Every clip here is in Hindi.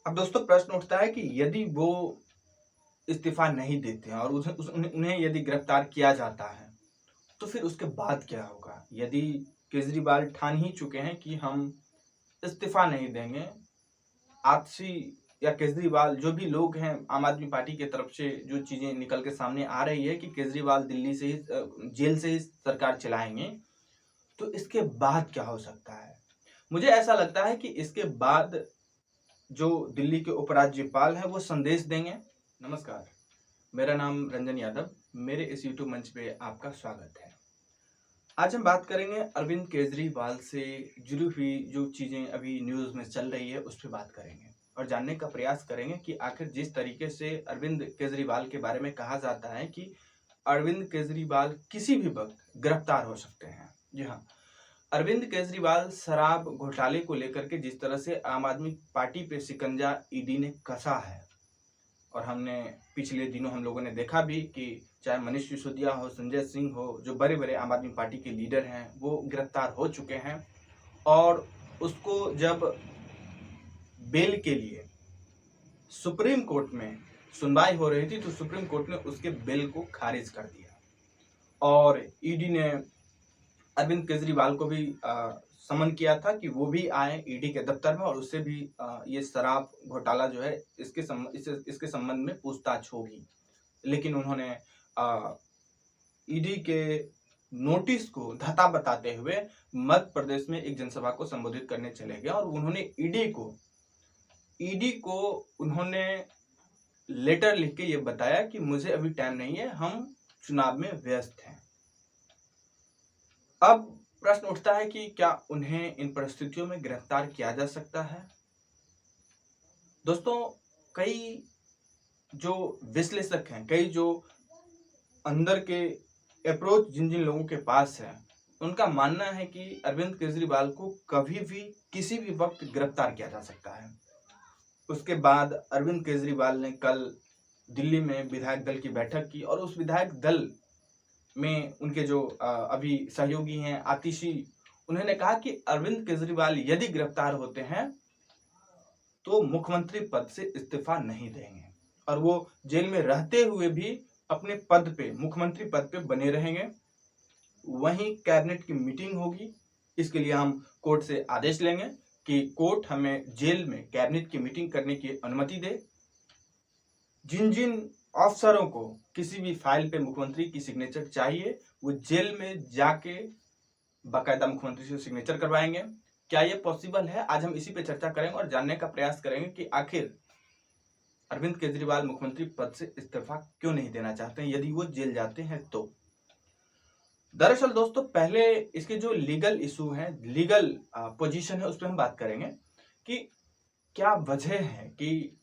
अब दोस्तों प्रश्न उठता है कि यदि वो इस्तीफा नहीं देते हैं और उन्हें यदि गिरफ्तार किया जाता है तो फिर उसके बाद क्या होगा। यदि केजरीवाल ठान ही चुके हैं कि हम इस्तीफा नहीं देंगे, आपसी या केजरीवाल जो भी लोग हैं आम आदमी पार्टी की तरफ से जो चीजें निकल के सामने आ रही है कि केजरीवाल दिल्ली से ही जेल से ही सरकार चलाएंगे, तो इसके बाद क्या हो सकता है। मुझे ऐसा लगता है कि इसके बाद जो दिल्ली के उपराज्यपाल हैं वो संदेश देंगे। नमस्कार, मेरा नाम रंजन यादव, मेरे इस यूट्यूब मंच पे आपका स्वागत है। आज हम बात करेंगे अरविंद केजरीवाल से जुड़ी हुई जो चीजें अभी न्यूज में चल रही है उस पर बात करेंगे और जानने का प्रयास करेंगे कि आखिर जिस तरीके से अरविंद केजरीवाल के बारे में कहा जाता है कि अरविंद केजरीवाल किसी भी वक्त गिरफ्तार हो सकते हैं। जी हाँ, अरविंद केजरीवाल शराब घोटाले को लेकर के जिस तरह से आम आदमी पार्टी पे शिकंजा ईडी ने कसा है, और हमने पिछले दिनों हम लोगों ने देखा भी कि चाहे मनीष सिसोदिया हो, संजय सिंह हो, जो बड़े बड़े आम आदमी पार्टी के लीडर हैं वो गिरफ्तार हो चुके हैं। और उसको जब बेल के लिए सुप्रीम कोर्ट में सुनवाई हो रही थी तो सुप्रीम कोर्ट ने उसके बेल को खारिज कर दिया और ईडी ने अरविंद केजरीवाल को भी समन किया था कि वो भी आए ईडी के दफ्तर में और उससे भी ये शराब घोटाला जो है इसके संबंध में पूछताछ होगी। लेकिन उन्होंने ईडी के नोटिस को धता बताते हुए मध्य प्रदेश में एक जनसभा को संबोधित करने चले गए और उन्होंने ईडी को उन्होंने लेटर लिख के ये बताया कि मुझे अभी टाइम नहीं है, हम चुनाव में व्यस्त हैं। अब प्रश्न उठता है कि क्या उन्हें इन परिस्थितियों में गिरफ्तार किया जा सकता है। दोस्तों, कई जो विश्लेषक हैं, कई जो अंदर के अप्रोच जिन जिन लोगों के पास है, उनका मानना है कि अरविंद केजरीवाल को कभी भी किसी भी वक्त गिरफ्तार किया जा सकता है। उसके बाद अरविंद केजरीवाल ने कल दिल्ली में विधायक दल की बैठक की और उस विधायक दल में उनके जो अभी सहयोगी हैं आतिशी, उन्होंने कहा कि अरविंद केजरीवाल यदि गिरफ्तार होते हैं तो मुख्यमंत्री पद से इस्तीफा नहीं देंगे और वो जेल में रहते हुए भी अपने पद पे, मुख्यमंत्री पद पे बने रहेंगे। वहीं कैबिनेट की मीटिंग होगी, इसके लिए हम कोर्ट से आदेश लेंगे कि कोर्ट हमें जेल में कैबिनेट की मीटिंग करने की अनुमति दे। जिन जिन अफसरों को किसी भी फाइल पे मुख्यमंत्री की सिग्नेचर चाहिए वो जेल में जाके बाकायदा मुख्यमंत्री से सिग्नेचर करवाएंगे। क्या ये पॉसिबल है? आज हम इसी पे चर्चा करेंगे और जानने का प्रयास करेंगे कि आखिर अरविंद केजरीवाल मुख्यमंत्री पद से इस्तीफा क्यों नहीं देना चाहते हैं यदि वो जेल जाते हैं तो। दरअसल दोस्तों, पहले इसके जो लीगल इशू है, लीगल पोजीशन है, उस पर हम बात करेंगे कि क्या वजह है कि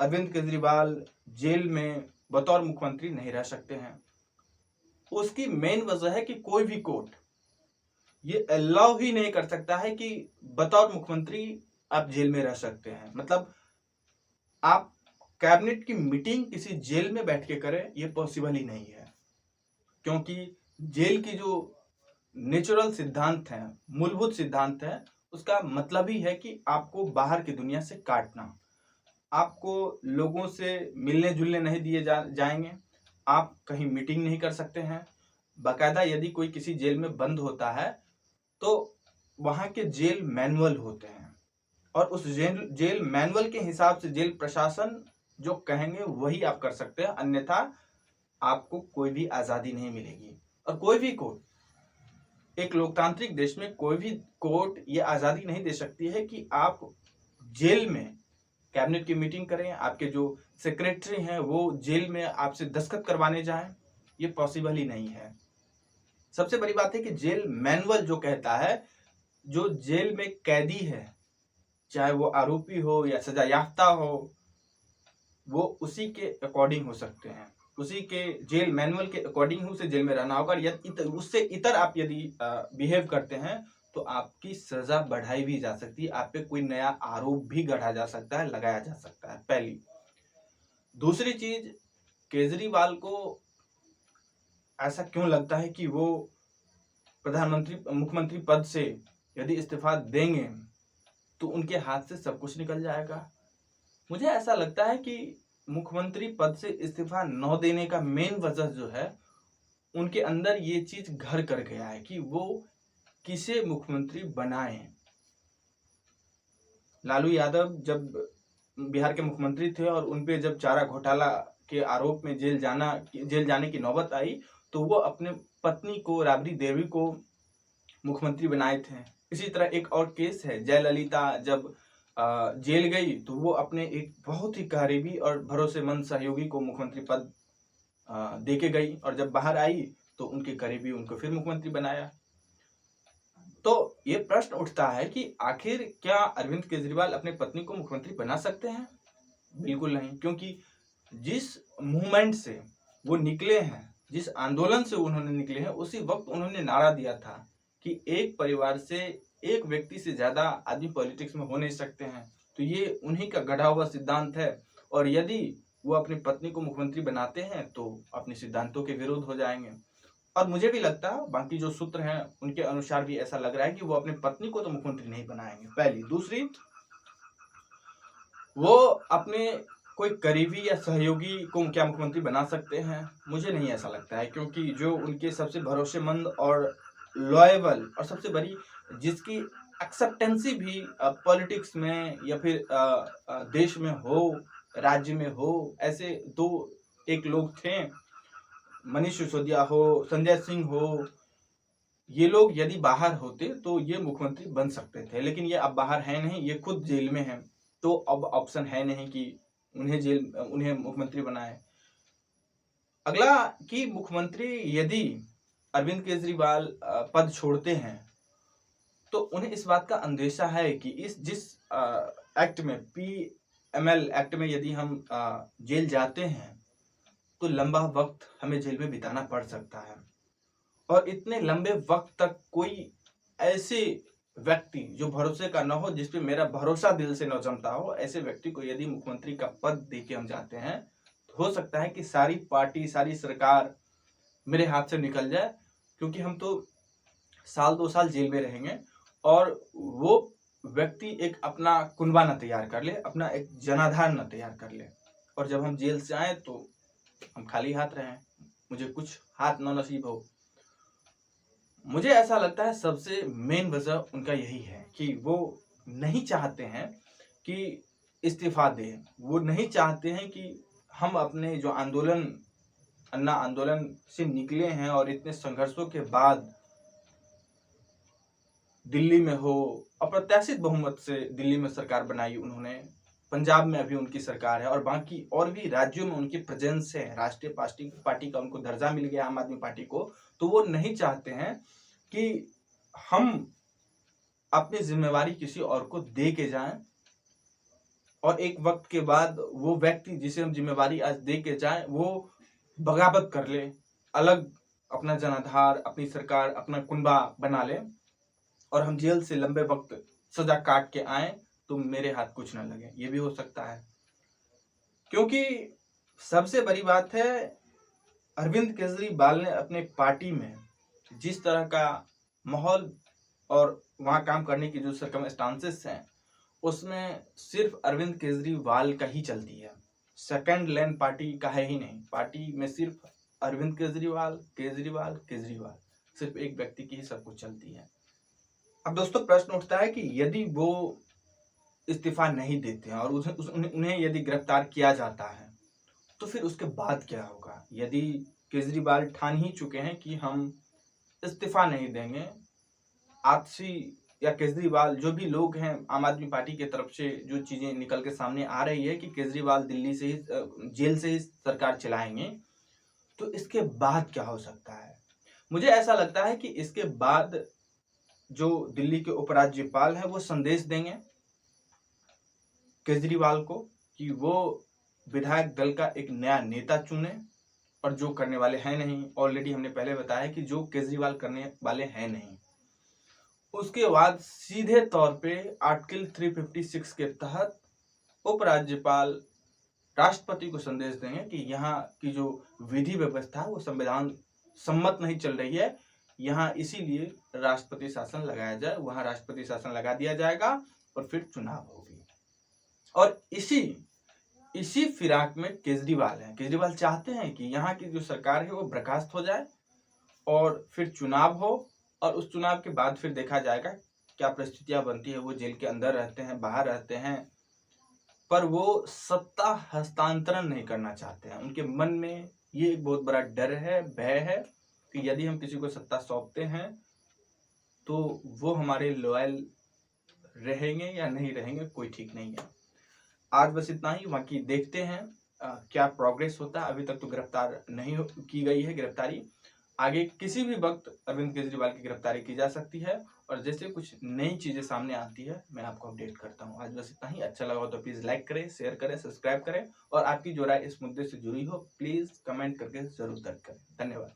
अरविंद केजरीवाल जेल में बतौर मुख्यमंत्री नहीं रह सकते हैं। उसकी मेन वजह है कि कोई भी कोर्ट ये अलाउ ही नहीं कर सकता है कि बतौर मुख्यमंत्री आप जेल में रह सकते हैं। मतलब आप कैबिनेट की मीटिंग किसी जेल में बैठ के करें, ये पॉसिबल ही नहीं है, क्योंकि जेल की जो नेचुरल सिद्धांत है, मूलभूत सिद्धांत है, उसका मतलब ही है कि आपको बाहर की दुनिया से काटना, आपको लोगों से मिलने जुलने नहीं दिए जाएंगे, आप कहीं मीटिंग नहीं कर सकते हैं। बाकायदा यदि कोई किसी जेल में बंद होता है तो वहां के जेल मैनुअल होते हैं और उस जेल मैनुअल के हिसाब से जेल प्रशासन जो कहेंगे वही आप कर सकते हैं, अन्यथा आपको कोई भी आजादी नहीं मिलेगी। और कोई भी कोर्ट, एक लोकतांत्रिक देश में कोई भी कोर्ट ये आजादी नहीं दे सकती है कि आप जेल में कैबिनेट की मीटिंग करें, आपके जो सेक्रेटरी हैं वो जेल में आपसे दस्तखत करवाने जाएं, ये पॉसिबल ही नहीं है। सबसे बड़ी बात है कि जेल मैनुअल जो कहता है, जो जेल में कैदी है, चाहे वो आरोपी हो या सजा याफ्ता हो, वो उसी के अकॉर्डिंग हो सकते हैं, उसी के जेल मैनुअल के अकॉर्डिंग ही उसे जेल में रहना होगा। उससे इतर आप यदि बिहेव करते हैं तो आपकी सजा बढ़ाई भी जा सकती है, आप पे कोई नया आरोप भी गढ़ा जा सकता है, लगाया जा सकता है। पहली। दूसरी चीज, केजरीवाल को ऐसा क्यों लगता है कि वो मुख्यमंत्री पद से यदि इस्तीफा देंगे तो उनके हाथ से सब कुछ निकल जाएगा। मुझे ऐसा लगता है कि मुख्यमंत्री पद से इस्तीफा न देने का मेन वजह जो है, उनके अंदर ये चीज घर कर गया है कि वो किसे मुख्यमंत्री बनाएं। लालू यादव जब बिहार के मुख्यमंत्री थे और उनपे जब चारा घोटाला के आरोप में जेल जाने की नौबत आई, तो वो अपने पत्नी को, राबड़ी देवी को मुख्यमंत्री बनाए थे। इसी तरह एक और केस है, जयललिता जब जेल गई तो वो अपने एक बहुत ही करीबी और भरोसेमंद सहयोगी को मुख्यमंत्री पद दे के गई, और जब बाहर आई तो उनके करीबी उनको फिर मुख्यमंत्री बनाया। तो ये प्रश्न उठता है कि आखिर क्या अरविंद केजरीवाल अपने पत्नी को मुख्यमंत्री बना सकते हैं? बिल्कुल नहीं, क्योंकि जिस मूवमेंट से वो निकले हैं, जिस आंदोलन से उन्होंने निकले हैं, उसी वक्त उन्होंने नारा दिया था कि एक परिवार से, एक व्यक्ति से ज्यादा आदमी पॉलिटिक्स में हो नहीं सकते हैं। तो ये उन्हीं का गढ़ा हुआ सिद्धांत है, और यदि वो अपनी पत्नी को मुख्यमंत्री बनाते हैं तो अपने सिद्धांतों के विरोध हो जाएंगे। और मुझे भी लगता है, बाकी जो सूत्र हैं उनके अनुसार भी ऐसा लग रहा है कि वो अपनी पत्नी को तो मुख्यमंत्री नहीं बनाएंगे, पहली। दूसरी, वो अपने कोई करीबी या सहयोगी को क्या मुख्यमंत्री बना सकते हैं? मुझे नहीं ऐसा लगता है, क्योंकि जो उनके सबसे भरोसेमंद और लॉयबल और सबसे बड़ी जिसकी एक्सेप्टेंसी भी पॉलिटिक्स में या फिर देश में हो, राज्य में हो, ऐसे दो एक लोग थे, मनीष सिसोदिया हो, संजय सिंह हो। ये लोग यदि बाहर होते तो ये मुख्यमंत्री बन सकते थे, लेकिन ये अब बाहर है नहीं, ये खुद जेल में हैं, तो अब ऑप्शन है नहीं कि उन्हें मुख्यमंत्री बनाए। अगला कि मुख्यमंत्री यदि अरविंद केजरीवाल पद छोड़ते हैं तो उन्हें इस बात का अंदेशा है कि जिस एक्ट में, PML एक्ट में यदि हम जेल जाते हैं तो लंबा वक्त हमें जेल में बिताना पड़ सकता है, और इतने लंबे वक्त तक कोई ऐसे व्यक्ति जो भरोसे का न हो, जिसपे मेरा भरोसा दिल से न जमता हो, ऐसे व्यक्ति को यदि मुख्यमंत्री का पद देके हम जाते हैं तो हो सकता है कि सारी पार्टी, सारी सरकार मेरे हाथ से निकल जाए, क्योंकि हम तो साल 2 साल जेल में रहेंगे, और वो व्यक्ति एक अपना कुनबा न तैयार कर ले, अपना एक जनाधार न तैयार कर ले, और जब हम जेल से आए तो हम खाली हाथ रहें, मुझे कुछ हाथ न नसीब हो। मुझे ऐसा लगता है सबसे मेन वजह उनका यही है कि वो नहीं चाहते हैं कि इस्तीफा दें। वो नहीं चाहते हैं कि हम अपने जो अन्ना आंदोलन से निकले हैं और इतने संघर्षों के बाद दिल्ली में हो, अप्रत्याशित बहुमत से दिल्ली में सरकार बनाई उन्होंने, पंजाब में अभी उनकी सरकार है, और बाकी और भी राज्यों में उनकी प्रेजेंस है, राष्ट्रीय पार्टी का उनको दर्जा मिल गया, आम आदमी पार्टी को। तो वो नहीं चाहते हैं कि हम अपनी जिम्मेवारी किसी और को दे के जाएं, और एक वक्त के बाद वो व्यक्ति जिसे हम जिम्मेवारी आज दे के जाएं, वो बगावत कर ले, अलग अपना जनाधार, अपनी सरकार, अपना कुनबा बना ले, और हम जेल से लंबे वक्त सजा काट के आए तो मेरे हाथ कुछ न लगे। ये भी हो सकता है, क्योंकि सबसे बड़ी बात है, अरविंद केजरीवाल ने अपने पार्टी में जिस तरह का माहौल और वहां काम करने की जो सर्कमस्टांसेस हैं, उसमें सिर्फ अरविंद केजरीवाल का ही चलती है, सेकंड लेन पार्टी का है ही नहीं। पार्टी में सिर्फ अरविंद केजरीवाल केजरीवाल केजरीवाल, सिर्फ एक व्यक्ति की ही सब कुछ चलती है। अब दोस्तों प्रश्न उठता है कि यदि वो इस्तीफा नहीं देते हैं और उन्हें यदि गिरफ्तार किया जाता है तो फिर उसके बाद क्या होगा? यदि केजरीवाल ठान ही चुके हैं कि हम इस्तीफा नहीं देंगे, आपसी या केजरीवाल, जो भी लोग हैं आम आदमी पार्टी की तरफ से जो चीजें निकल के सामने आ रही है कि केजरीवाल दिल्ली से ही, जेल से ही सरकार चलाएंगे, तो इसके बाद क्या हो सकता है? मुझे ऐसा लगता है कि इसके बाद जो दिल्ली के उपराज्यपाल हैं वो संदेश देंगे केजरीवाल को कि वो विधायक दल का एक नया नेता चुने, और जो करने वाले हैं नहीं, ऑलरेडी हमने पहले बताया कि जो केजरीवाल करने वाले हैं नहीं। उसके बाद सीधे तौर पे आर्टिकल 356 के तहत उपराज्यपाल राष्ट्रपति को संदेश देंगे कि यहाँ की जो विधि व्यवस्था है वो संविधान सम्मत नहीं चल रही है, यहाँ इसीलिए राष्ट्रपति शासन लगाया जाए। वहां राष्ट्रपति शासन लगा दिया जाएगा और फिर चुनाव होगी। और इसी फिराक में केजरीवाल हैं। केजरीवाल चाहते हैं कि यहाँ की जो सरकार है वो बर्खास्त हो जाए और फिर चुनाव हो, और उस चुनाव के बाद फिर देखा जाएगा क्या परिस्थितियां बनती है। वो जेल के अंदर रहते हैं, बाहर रहते हैं, पर वो सत्ता हस्तांतरण नहीं करना चाहते हैं। उनके मन में ये एक बहुत बड़ा डर है, भय है कि यदि हम किसी को सत्ता सौंपते हैं तो वो हमारे लॉयल रहेंगे या नहीं रहेंगे, कोई ठीक नहीं है। आज बस इतना ही, बाकी देखते हैं क्या प्रोग्रेस होता है। अभी तक तो गिरफ्तार नहीं की गई है गिरफ्तारी, आगे किसी भी वक्त अरविंद केजरीवाल की गिरफ्तारी की जा सकती है। और जैसे कुछ नई चीजें सामने आती है मैं आपको अपडेट करता हूँ। आज बस इतना ही। अच्छा लगा हो तो प्लीज लाइक करें, शेयर करें, सब्सक्राइब करें, और आपकी जो राय इस मुद्दे से जुड़ी हो प्लीज कमेंट करके जरूर दर्ज करें। धन्यवाद।